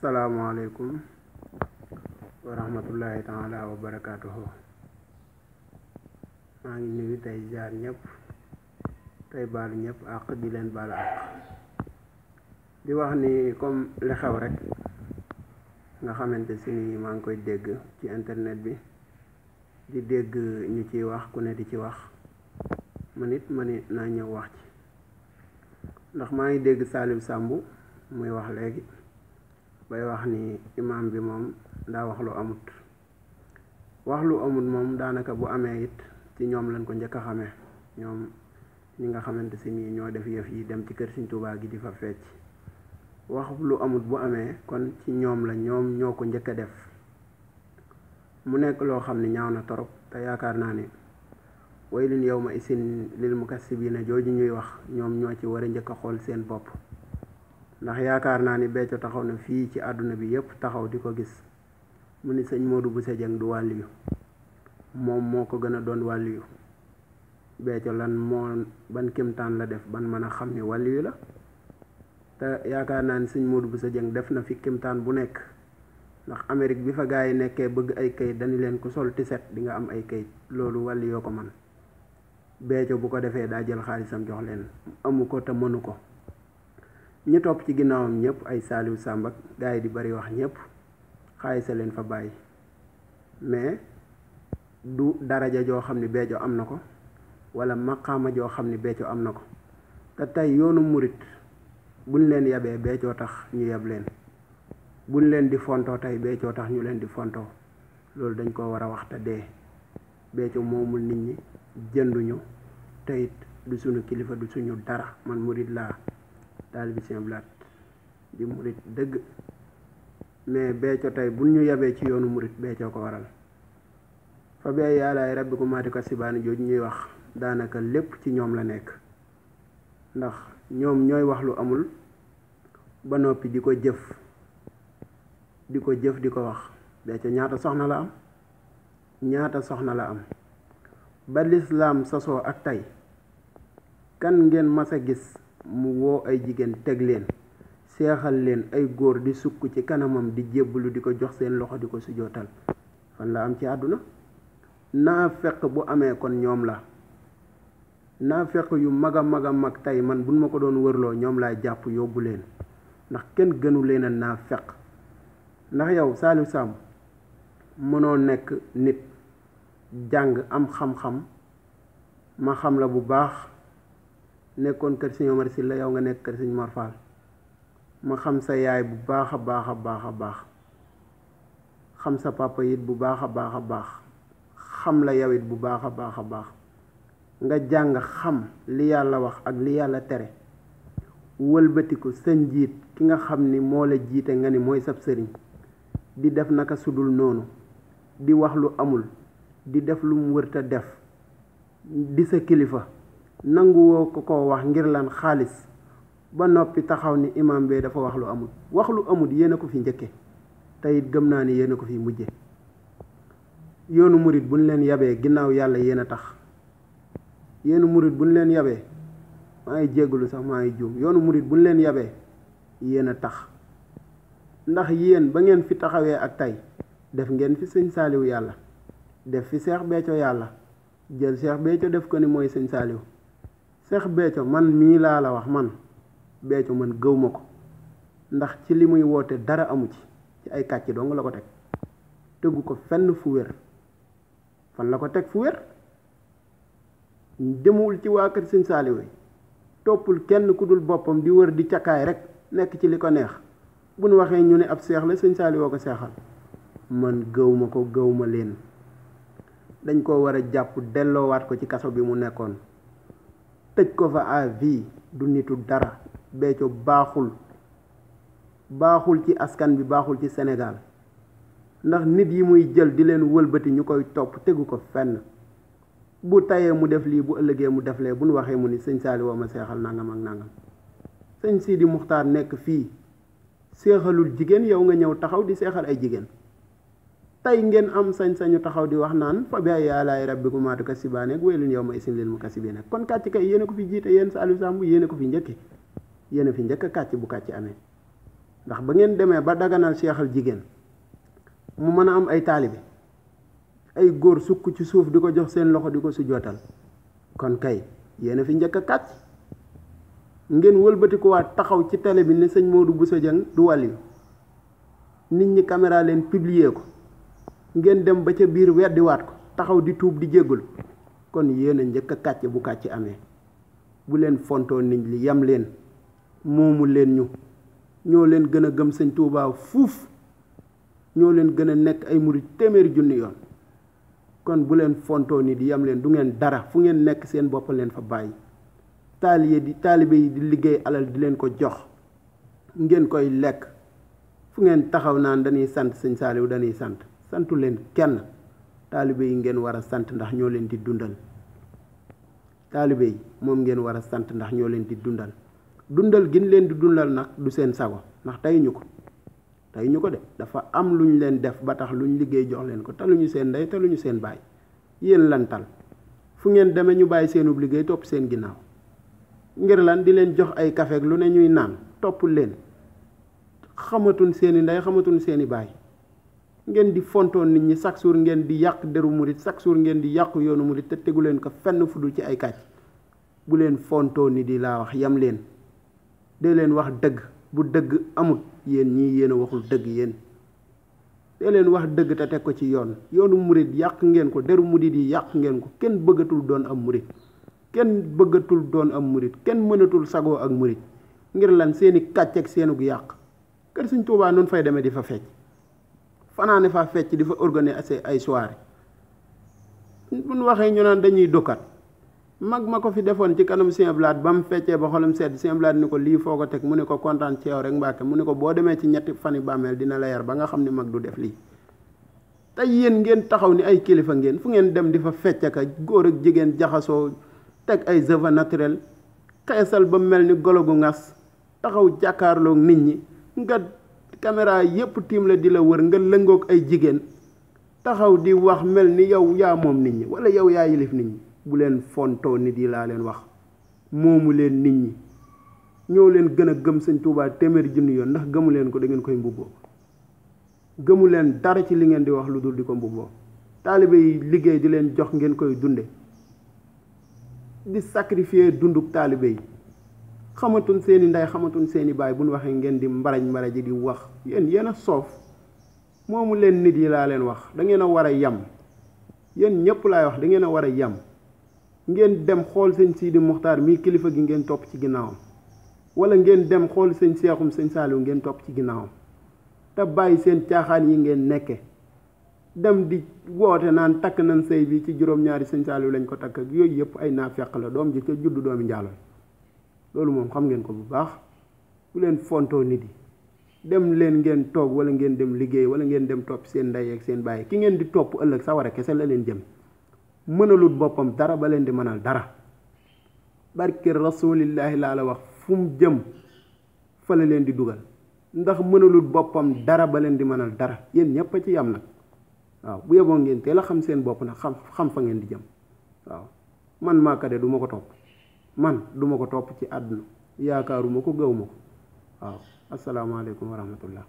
asalaamaaleykum wa rahmatullahi taala wa barakaatuhu. maa ngi nuyu tey jaar ñëpp tey baalu ñëpp àq di leen baal àq di wax ni comme li xew rek nga xamante si ni maa ngi koy dégg ci internet bi di dégg ñu ciy wax ku ne di ci wax man it ma ni naa ñëw wax ci ndax maa ngi dégg Saliou Samb muy wax léegi bay wax ni imaam bi moom daa wax lu amut moom daanaka bu amee it ci ñoom lañ ko njëkk a xamee ñoom ñi nga xamante si nii ñoo def yëf yi dem ci kër Sëriñ Tuubaa gi di fa fecc wax lu amut bu amee kon ci ñoom la ñoom ñoo ko njëkk a def mu nekk loo xam ne ñaaw na torop te yaakaar naa ni waylun yawma isin lil mukassibiina jooju ñuy wax ñoom ñoo ci war a njëkk a xool seen bopp ndax yaakaar naa ni Béthio taxaw na fii ci àdduna bi yépp taxaw di ko gis mu ni sëñ Modou Bousso Dieng du wàlliyu moom moo ko gën a doon wàlliyu Béthio ban kéemtaan la def ban mën a xam ni wàlliyu la te yaakaar naa ni sëñ Modou Bousso Dieng def na fi kéemtaan bu nekk ndax Amérique bi fa gaa yi nekkee bëgg ay kayit dañu leen ku sol tiset di nga am ay kayit loolu wàlliyoo ko man Béthio bu ko defee daa jël xaalisam jox leen amu ko te mënu ko ñi topp ci ginnaawam ñëpp ay Saliou Samb ak gaa yi di bari wax ñëpp xaalis leen fa bàyyi mais du daraja joo xam ni Béthio am na ko wala maqaama joo xam ni Béthio am na ko te tey yoonu murit buñ leen yabee Béthio tax ñu yab leen buñ leen di fontoo tey Béthio tax ñu leen di fontoo loolu dañ ko war a wax te dee Béthio moomul nit ñi jënduñu te it du suñu kilifa du suñu dara man murit laa taalibe Sëñ Abdu Lahat di murit dëgg mais Béthio tey bu ñu yabee ci yoonu murit Béthio ko waral fa bee yàllaay rabbi ku maati ko sibaani jooju ñuy wax daanaka lépp ci ñoom la nekk ndax ñoom ñooy wax lu amul ba noppi di ko jëf di ko wax Béthio ñaata soxna la am ba lislaam sosoo ak tey kan ngeen mas a gis mu woo ay jigéen teg leen seexal leen ay góor di sukk ci kanamam di jébbalu di ko jox seen loxo di ko sujootal fan la am ci àdduna naa fekk bu amee kon ñoom la naa fekk yu mag a mag tey man buñ ma ko doon wërloo ñoom laay jàpp yóbbu leen ndax kenn gënu leen a naa fekk ndax yow Saliou Samb mënoo nekk nit jàng am xam-xam ma xam la bu baax nekkoon kër Sëñ Omar Sylla yow nga nekk kër Sëñ Mor Fall ma xam sa yaay bu baax a baax xam sa papa it bu baax a baax xam la yow it bu baax a baax nga jàng xam li yàlla wax ak li yàlla tere wëlbatiku sa njiit ki nga xam ni moo la jiite nga ni mooy sab sëriñ di def naka sudul noonu di wax lu amul di def lu mu wërta def di sa kilifa nanguwoo ko wax ngir lan xaalis ba noppi taxaw ni imam bee dafa wax lu amul yéen a ko fi njëkke te it gëm naa ni yéen a ko fi mujje yoonu murit buñ leen yabee ginnaaw yàlla yéen a tax yoonu murit buñ leen yabee maa ngi jéggalu sax maa ngi juum yoonu murit buñ leen yabee yéen a tax ndax yéen ba ngeen fi taxawee ak tey def ngeen fi sëñ Saliou yàlla def fi Seex Béthio yàlla jël Seex Béthio def ko ni mooy sëñ Saliou Seex Béthio man mii laa la wax man Béthio man gëw ma ko ndax ci li muy woote dara amu ci ay kàcc dong la ko teg tegu ko fenn fu wér fan la ko teg fu wér demul ci waa kër sëñ Saliou yi toppul kenn ku dul boppam di wër di cakaay rek nekk ci li ko neex bu nu waxee ñu ne ab seex la sëñ Saliou woo ko seexal man gëw ma leen dañ ko war a jàpp delloowaat ko ci kaso bi mu nekkoon tëj ko fa à vie du nitu dara Béthio baaxul ci askan bi baaxul ci Sénégal ndax nit yi muy jël di leen wëlbati ñu koy topp tegu ko fenn bu tayee mu def lii bu ëllëgee mu def lee bu nu waxee mu ni sëñ Saliou woo ma seexal nangam ak nangam sëñ Sidi Muxtaar nekk fii seexalul jigéen yow nga ñëw taxaw di seexal ay jigéen tey ngeen am sañ-sañu taxaw di wax naan fa bi ay àlaay rabbikum maa tukazzibaani ak waylun yawma izin lil mukazzibiin kon kàcc kay yéen a ko fi jiite yéen Saliou Samb yéen a ko fi njëkke yéen a fi njëkk kàcc bu kàcc amee ndax ba ngeen demee ba daganal seexal jigéen mu mën a am ay taalibe ay góor sukk ci suuf di ko jox seen loxo di ko sujjootal kon kay yéen a fi njëkk a kàcc ngeen wëlbatikuwaat taxaw ci télé bi ne sëñ Modou Bousso Dieng du wàlliyu nit ñi caméra leen publier ko ngeen dem ba ca biir weddiwaat ko taxaw di tuub di jéggul kon yéen a njëkk a kàcc bu kàcc amee bu leen fontoo nit li yam leen moomu leen ñu ñoo leen gën a gëm sëñ Tuubaa fuuf ñoo leen gën a nekk ay murid téeméeri junni yoon kon bu leen fontoo nit yam leen du ngeen dara fu ngeen nekk seen bopp leen fa bàyyi taalibe yi di liggéey alal di leen ko jox ngeen koy lekk fu ngeen taxaw naan dañuy sant sëñ Saaliw dañuy santu leen kenn taalibe yi ngeen war a sant ndax ñoo leen di dundal taalibe yi moom ngeen war a sant ndax ñoo leen di dundal gin leen di dundal nag du seen sago ndax tey ñu ko de dafa am lu ñu leen def ba tax lu ñu liggéey jox leen ko taluñu seen ndey taluñu seen baay yéen lan tal fu ngeen demee ñu bàyyi seenub liggéey topp seen ginnaaw ngir lan di leen jox ay kafeek lu ne ñuy naan topp leen xamatuñ seeni ndey xamatuñ seeni baay ngeen di fontoon nit ñi chaque jour ngeen di yàq deru murit chaque jour ngeen di yàq yoonu murit te tegu leen ko fenn fu dul ci ay kàcc bu leen fontoo ni di laa wax yam leen dee leen wax dëgg bu dëgg amut yéen ñii yéen a waxul dëgg yéen dee leen wax dëgg te teg ko ci yoonu murit yàq ngeen ko deru murit yi yàq ngeen ko kenn bëggatul doon am murit kenn mënatul sagoo ak murit ngir lan seeni kàcc ak seenug yàq kër Sëñ Tuubaa noonu fay demee di fa fecc fanaane fa fecc di fa organiser ay soirée buñ waxee ñu naan dañuy dukkat mag ma ko fi defoon ci kanam Sëñ Abdu Lahat ba mu feccee ba xolam sedd Sëñ Abdu Lahat ni ko lii foo ko teg mu ne ko kontaan ci yow rek Mbàkke mu ne ko boo demee ci ñetti fani bàmmeel dina la yar ba nga xam ne mag du def lii tey yéen ngeen taxaw ni ay kilifa ngeen fu ngeen dem di fa fecc ak góor ak jigéen jaxasoo teg ay cheveux naturel xeesal ba mel ni golo gu ngas taxaw jàkkaarloog nit ñi nga caméra yépp tiim la di la wër nga lëngoog ay jigéen taxaw di wax mel ni yow yaa moom nit ñi wala yow yaa yilif nit ñi bu leen fontoo nit yi laa leen wax moomu leen nit ñi ñoo leen gën a gëm Sëñ Tuubaa téeméeri junni yoon ndax gëmu leen ko da ngeen koy mbubboo gëmu leen dara ci li ngeen di wax lu dul di ko mbubboo taalibe yi liggéey di leen jox ngeen koy dunde di sacrifier dunduk taalibe yi xamatuñ seeni ndey xamatuñ seeni baay bu ñu waxee ngeen di mbarañ ji di wax yéen a soof moomu leen nit yi laa leen wax da ngeen a war a yam yéen ñëpp laay wax da ngeen a war a yam ngeen dem xool sëñ Sidi Muxtaar mii kilifa gi ngeen topp ci ginnaawam wala ngeen dem xool sëñ Seexum sëñ Saaliw ngeen topp ci ginnaawam te bàyyi seen caaxaan yi ngeen nekke dem di woote naan takk nañ sëy bi ci juróom-ñaari sëñ Saaliw lañ ko takk ak yooyu yëpp ay naafeq la doom ji ca juddu doomi njaalo loolu moom xam ngeen ko bu baax bu leen fontoo nit yi dem leen ngeen toog wala ngeen dem liggéey wala ngeen dem topp seen ndey ak seen bàyyi ki ngeen di topp ëllëg sawara kese la leen jëm mënalut boppam dara ba leen di mënal dara barke rasulillahi laa la wax fu mu jëm fa la leen di dugal ndax mënalut boppam dara ba leen di mënal dara yéen ñëpp a ci yam nag waaw bu yeboo ngeen teel a xam seen bopp nag xam fa ngeen di jëm waaw man Maka de du ma ko topp man duma ko topp ci àdduna yaakaaruma ko gëwuma ko waaw asalaamaaleykum wa rahmatullah